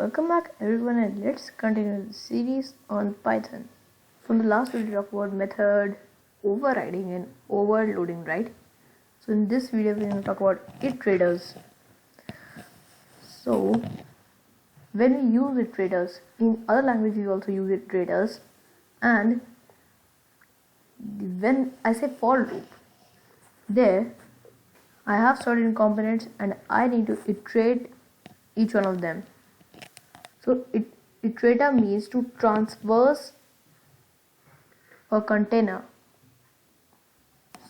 Welcome back everyone, and let's continue the series on Python. From the last video we talked about method, overriding and overloading, right? So in this video we're going to talk about iterators. So when we use iterators, in other languages we also use iterators, and when I say for loop, there I have certain components and I need to iterate each one of them. So iterator means to traverse a container.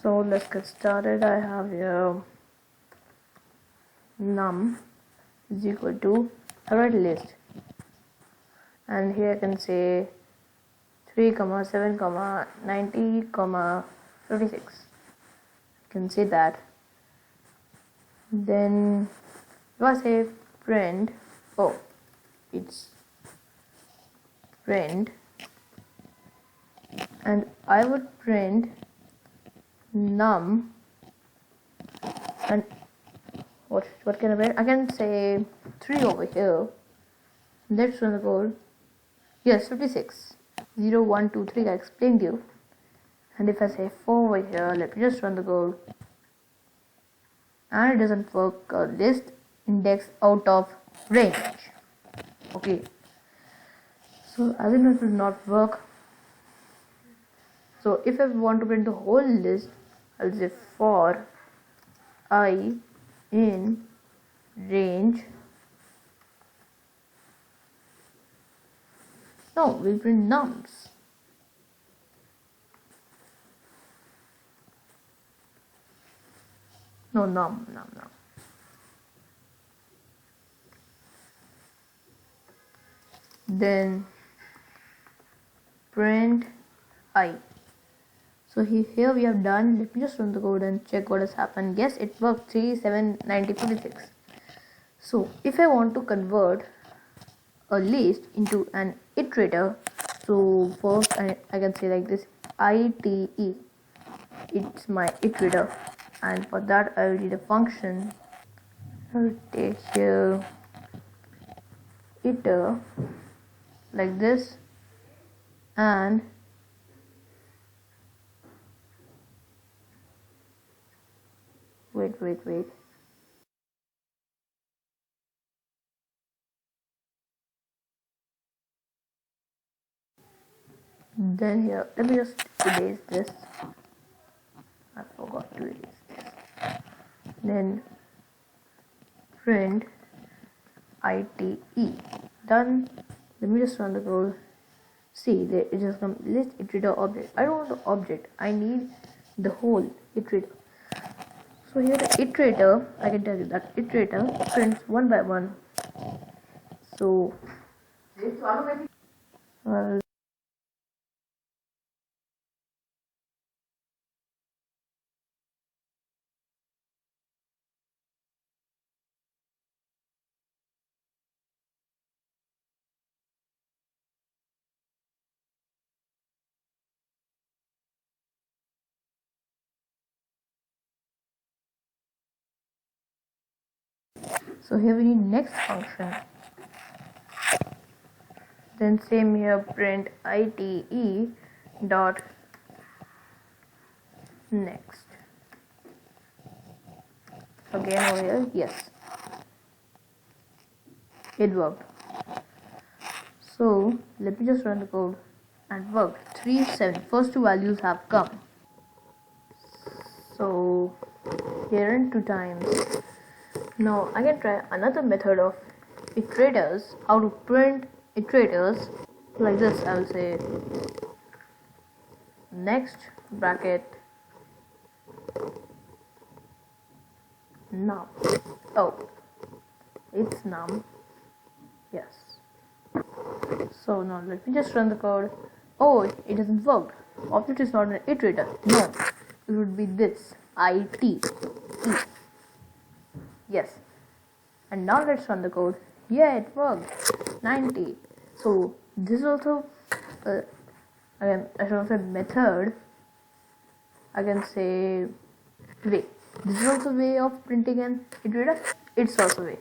So let's get started. I have here num is equal to array list, and here I can say 3, 7, 90, 56. I can say that. Then if I say print, it's print, and I would print num, and what can I print? I can say 3 over here. Let's run the code. Yes, 56. 0, 1, 2, 3. I explained you. And if I say 4 over here, let me just run the code. And it doesn't work. List index out of range. Okay. So as it will not work. So if I want to print the whole list, I'll say for I in range. No, we'll print nums. No, num. Then print I. So here we have done. Let me just run the code and check what has happened. Yes, it worked. 3, 7, 90, 56. So if I want to convert a list into an iterator, so first I can say like this: ite, it's my iterator, and for that I will need a function. I will take here iter like this, and wait. Then here, let me just erase this. I forgot to erase this. Then print ite. Done. Let me just run the code. See, there it just comes list iterator object. I don't want the object. I need the whole iterator. So here the iterator, I can tell you that iterator prints one by one. So here we need next function. Then same here, print ite dot next. Again over here, yes, it worked. So let me just run the code, and worked. 3, 7. First two values have come. So here in 2 times. Now I can try another method of iterators. How to print iterators like this. I will say next bracket num. It's num. Yes. So now let me just run the code. It doesn't work. Object is not an iterator. No, it would be this ite. Yes. And now let's run the code. Yeah, it worked. 90. So this is also again, I should say method. I can say way. This is also way of printing an iterator. It's also way.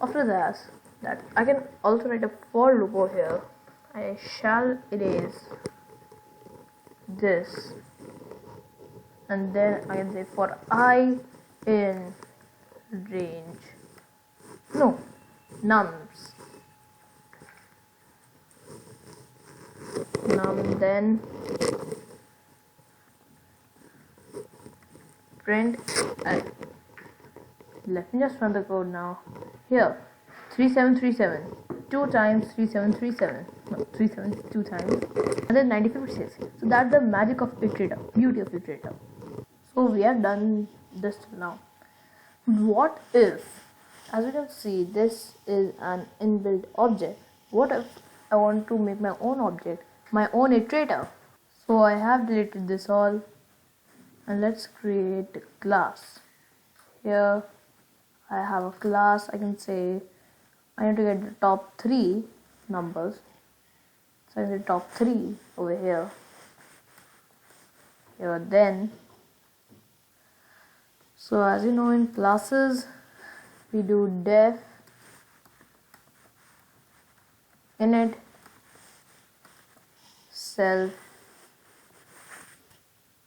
After that, that I can also write a for loop over here. I shall erase this, and then I can say for I in range, no, nums, then print, and let me just run the code now. Here, 3737, 2 times 3737, no, 37 2 times, and then 95%. So that's the magic of iterator, beauty of iterator. So we have done this now. What if, as you can see, this is an inbuilt object. What if I want to make my own object, my own iterator? So I have deleted this all, and let's create a class. Here I have a class. I can say I need to get the top 3 numbers, so I need top 3 over here. Then, so as you know, in classes we do def init self,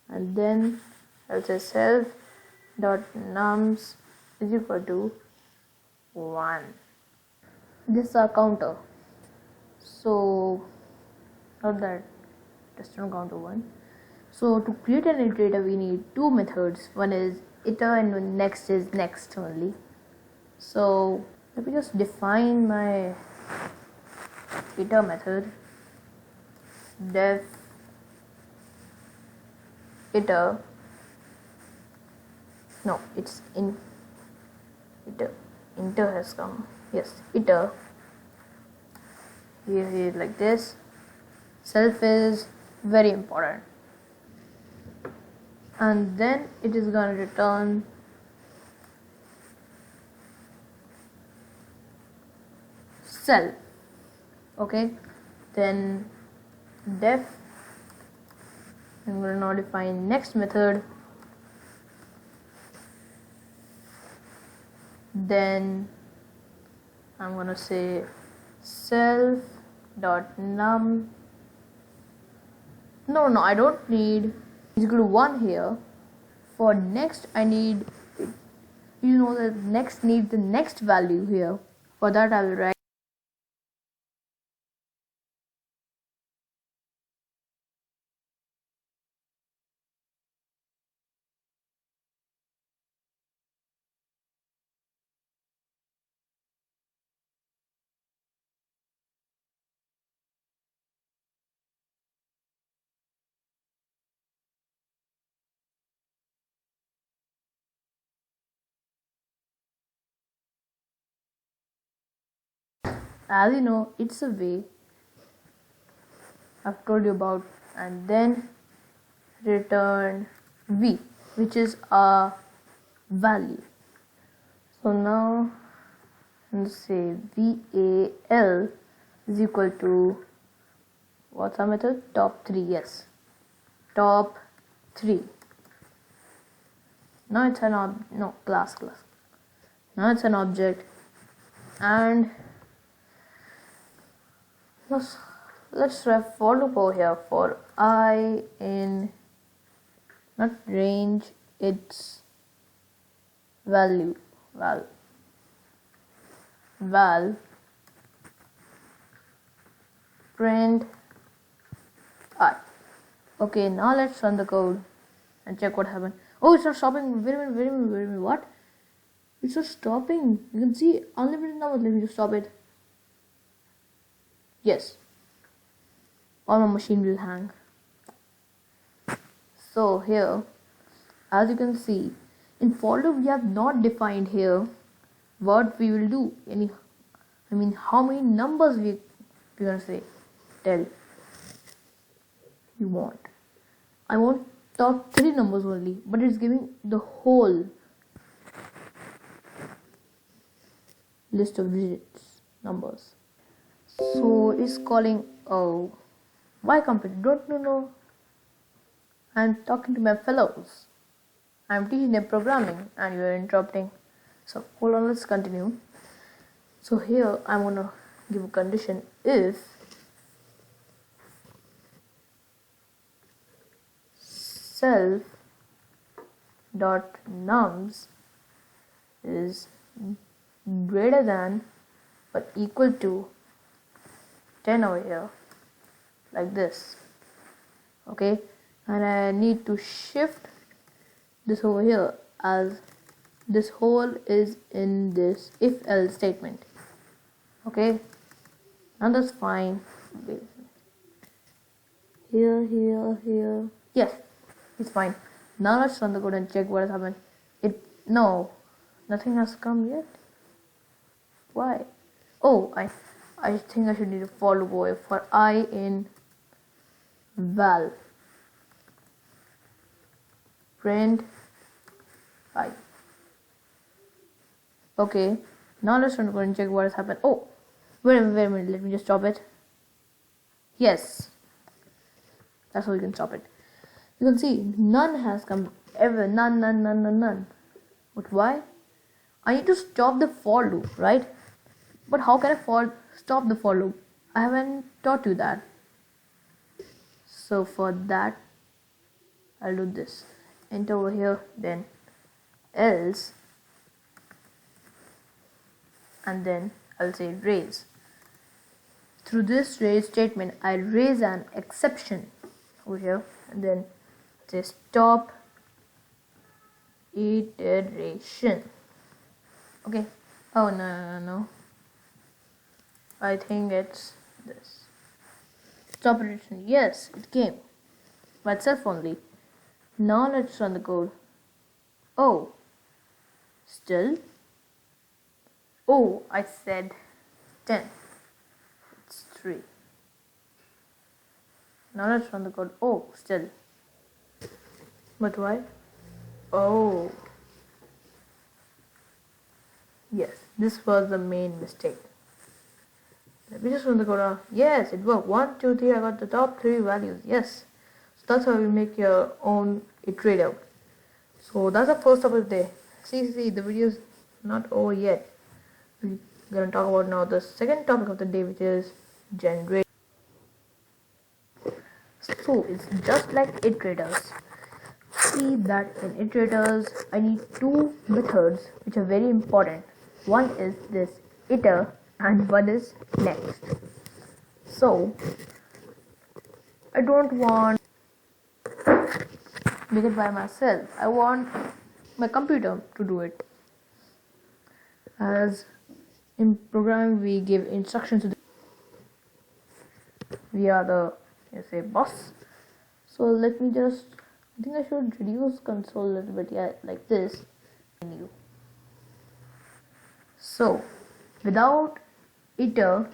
and then I'll say self dot nums is equal to 1. This is our counter. So not that, just don't count to 1. So to create an iterator we need 2 methods. One is iter and next is next only. So let me just define my iter method. Def iter, no, it's in iter has come, yes, iter. Here like this. Self is very important, and then it is going to return self. Okay, then def, I'm going to now define next method, then I'm going to say self dot num, no, I don't need is equal to 1 here. For next I need, you know that next needs the next value here. For that I will write as you know, it's a way I've told you about, and then return v, which is a value. So now let's say val is equal to, what's our method? Top 3, yes, top 3. Now it's an class. Now it's an object, and let's try for loop over here for I in, not range, it's value, val print I. Okay, now let's run the code and check what happened. Oh, it's not stopping. Wait a minute, what? It's not stopping. You can see unlimited numbers. Let me just stop it. Yes, or my machine will hang. So here, as you can see, in for loop we have not defined here what we will do. How many numbers we're gonna say. Tell you want. I want top 3 numbers only, but it's giving the whole list of digits, numbers. So it's calling, oh, why computer? Don't you know? I'm talking to my fellows. I'm teaching them programming and you are interrupting. So hold on, let's continue. So here I'm gonna give a condition if self dot nums is greater than or equal to 10 over here, like this. Okay, and I need to shift this over here as this whole is in this if else statement. Okay, now that's fine. Here, yes, it's fine. Now let's run the code and check what has happened. No, nothing has come yet. Why? Oh, I think I should need a for loop over for I in val print I. Okay, now let's run the code and check what has happened. Oh, wait a minute, let me just stop it. Yes, that's how you can stop it. You can see none has come ever, none. But why? I need to stop the for loop, right? But how can I stop the for loop? I haven't taught you that. So for that, I'll do this. Enter over here, then else, and then I'll say raise. Through this raise statement, I raise an exception over here, and then say stop iteration. Okay. Oh no. I think it's this. Stop iteration. Yes, it came by itself only. Now let's run the code. Oh, still. Oh, I said 10. It's 3. Now let's run the code. Oh, still. But why? Oh. Yes, this was the main mistake. Let me just run the code. Yes, it worked. 1, 2, 3. I got the top 3 values. Yes. So that's how you make your own iterator. So that's the first topic of the day. See, the video is not over yet. We're gonna talk about now the second topic of the day, which is generate. So it's just like iterators. See that in iterators, I need 2 methods which are very important. One is this iter and one is next. So I don't want make it by myself. I want my computer to do it. As in programming, we give instructions to we are the boss. So let me just, I think I should reduce console a little bit, yeah, like this. So without iter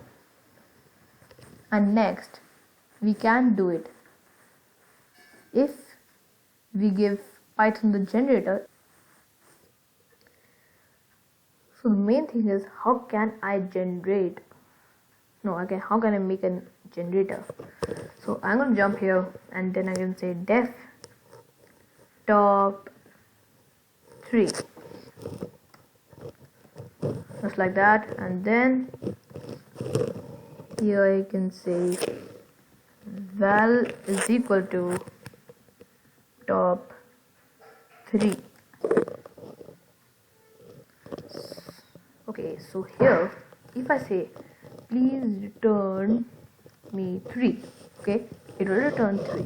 and next, we can do it if we give Python the generator. So the main thing is, how can I generate? How can I make a generator? So I'm going to jump here and then I can say def top 3, just like that, and then here I can say val is equal to top 3. Okay, so here if I say please return me 3, okay, it will return 3.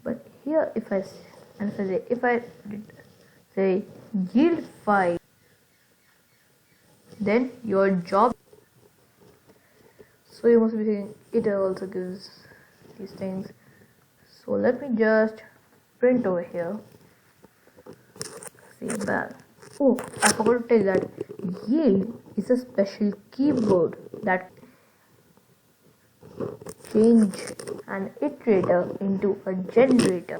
But here if I say yield 5, then your job. So you must be saying it also gives these things. So let me just print over here. See that. Oh, I forgot to tell you that yield is a special keyboard that change an iterator into a generator.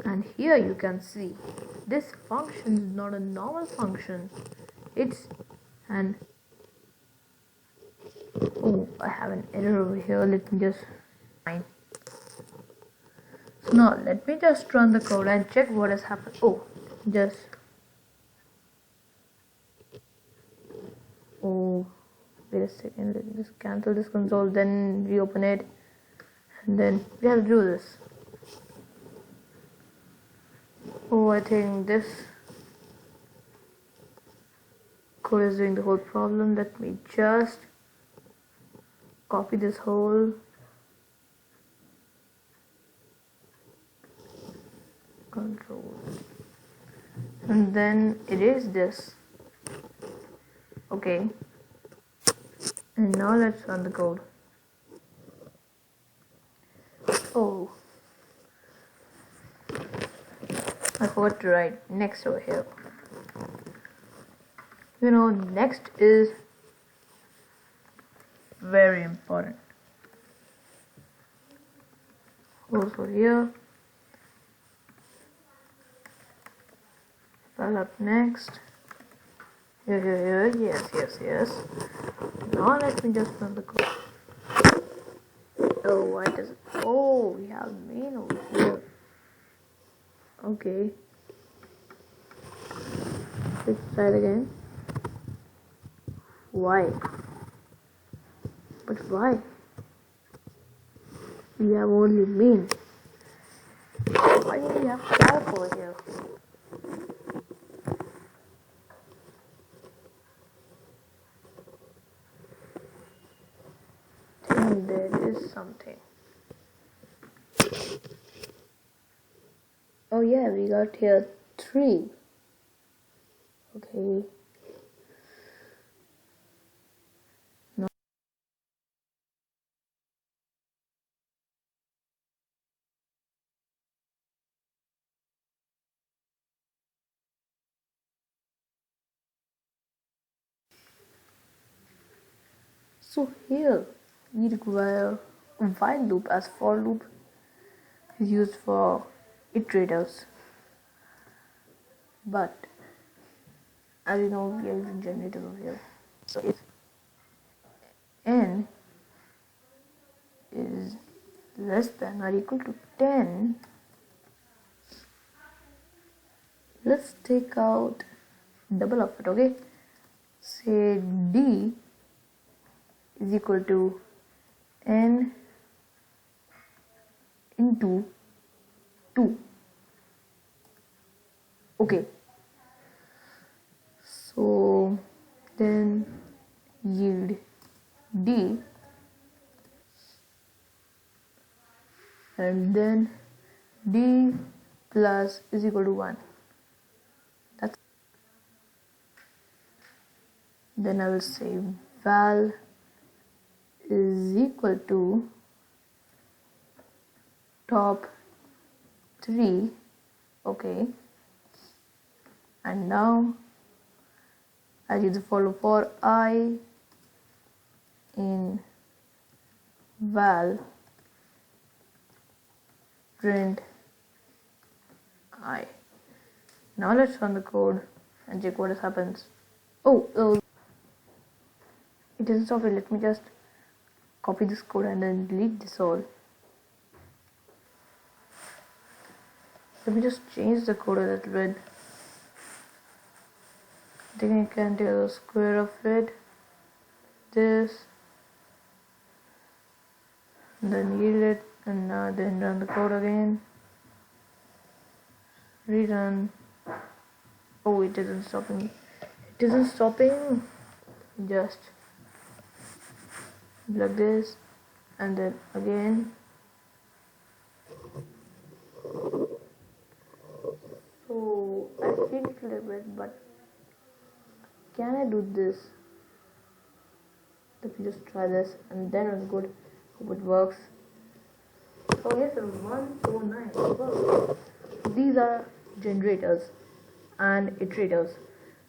And here you can see this function is not a normal function. It's an I have an error over here. Let me just find. So now let me just run the code and check what has happened. wait a second, let me just cancel this console, then reopen it, and then we have to do this. Oh, I think this code is doing the whole problem. Let me just copy this whole control and then erase this. Okay, and now let's run the code. Oh, I forgot to write next over here. You know, next is very important. Also here, file up next. Here, yes. Now let me just run the code. Oh, why does it? Oh, we have main over here. Okay. Let's try it again. Why? But why? We have only main. Why do we have calc over here? And there is something. Oh yeah, we got here 3. Okay. No. So here we require a while loop, as for loop is used for iterators. But as you know, we are using generators over here. So if n is less than or equal to 10, let's take out double of it, okay? Say d is equal to n into 2. Okay. So then yield d, and then d plus is equal to 1. That's then I will say val is equal to top 3. Okay, and now I use the follow for I in val print I. Now let's run the code and check what happens. Oh, it doesn't stop it. Let me just copy this code and then delete this all. Let me just change the code a little bit. I think I can take the square of it, this, and then yield it, and then run the code again. Rerun. Oh, it isn't stopping. It isn't stopping. Just like this, and then again. So I feel it a little bit, but can I do this? Let me just try this, and then it's good. Hope it works. So yes, 109. Well, these are generators and iterators.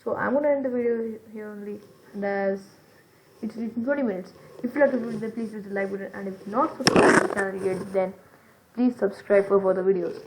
So I'm gonna end the video here only, and as it's written 20 minutes. If you like the video, then please hit the like button, and if not subscribed to the channel yet, then please subscribe for further videos.